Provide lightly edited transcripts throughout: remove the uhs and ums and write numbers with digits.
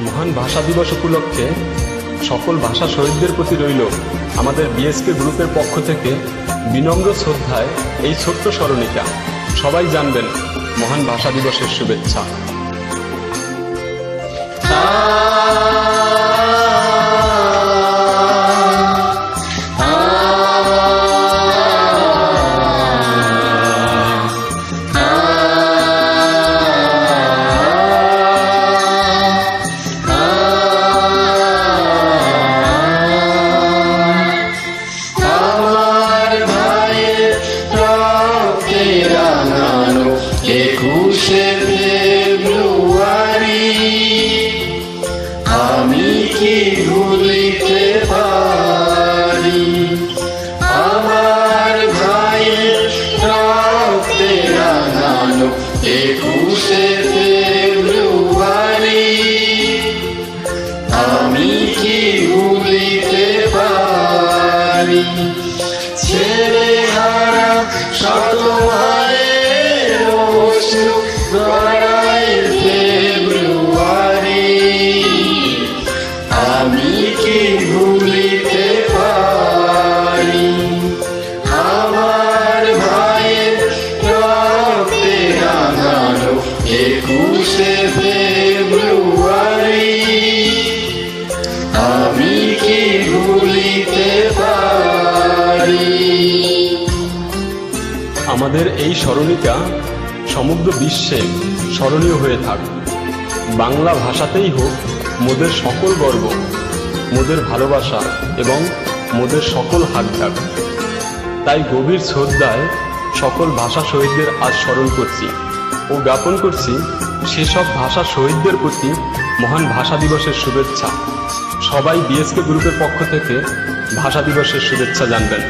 মহান ভাষা দিবস উপলক্ষে সকল ভাষা শহীদদের প্রতি রইল আমাদের বিএসকে গ্রুপের পক্ষ থেকে বিনম্র শ্রদ্ধায় এই ছোট্ট স্মরণিকা। সবাই জানবেন মহান ভাষা দিবসের শুভেচ্ছা। আমি কি ভুলিতে পারি আমার ভাইয়ের রক্তে রাঙানো 21শে ফেব্রুয়ারি। আমি কি ভুলিতে পারি ছেলে হারা শত ভাইয়ের অশ্রু গড়ায় ফেব্রুয়ারি। আমি কি ভুলিতে পারি আমার ভাইয়ের রক্তে রাঙানো 21শে ফেব্রুয়ারি। আমি কি ভুলিতে পারি। আমাদের এই স্মরণিকা সমগ্র বিশ্বে স্মরণীয় হয়ে থাক। বাংলা ভাষাতেই হোক মোদের সকল গর্ব, মোদের ভালোবাসা এবং মোদের সকল হাতঢাক। তাই গভীর শ্রদ্ধায় সকল ভাষা শহীদদের আজ স্মরণ করছি ও জ্ঞাপন করছি সেসব ভাষা শহীদদের প্রতি মহান ভাষা দিবসের শুভেচ্ছা। সবাই বিএসকে গ্রুপের পক্ষ থেকে ভাষা দিবসের শুভেচ্ছা জানবেন।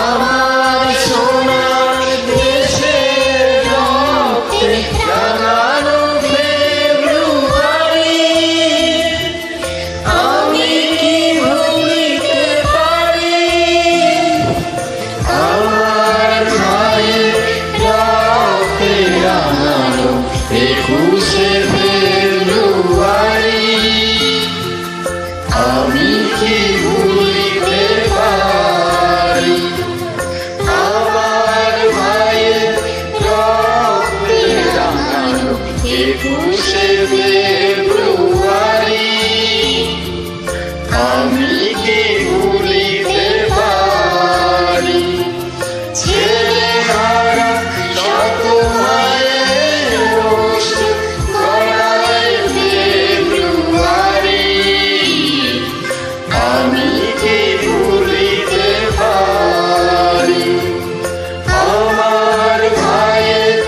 আমার সোনার দেশের রক্তে রাঙানো ফেব্রুয়ারি। আমি কি ভুলিতে পারি আমার ভাইয়ের রক্তে রাঙানো 21শে ফেব্রুয়ারি। আমি কি ভুলিতে পারি আমার ভাইয়ের রক্তে রাঙানো 21শে ফেব্রুয়ারি। আমি কি ভুলিতে পারি ছেলে হারা শত ভাইয়ের অশ্রু গড়ায় ফেব্রুয়ারি। আমি কি ভুলিতে পারি আমার ভাইয়ের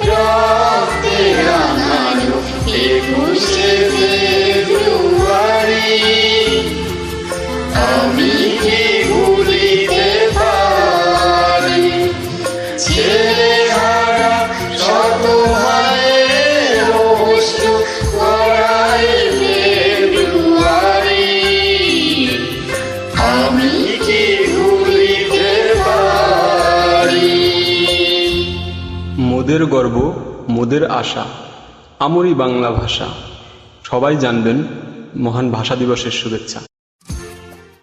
রক্তে রাঙানো 21শে ফেব্রুয়ারি। আমি কি ভুলিতে পারি ছেলে হারা শত ভাইয়ের অশ্রু গড়ায় ফেব্রুয়ারি। আমি কি ভুলিতে পারি। মোদের গর্ব, মোদের আশা, আমরি বাংলা ভাষা। সবাই জানবেন মহান ভাষা দিবসের শুভেচ্ছা।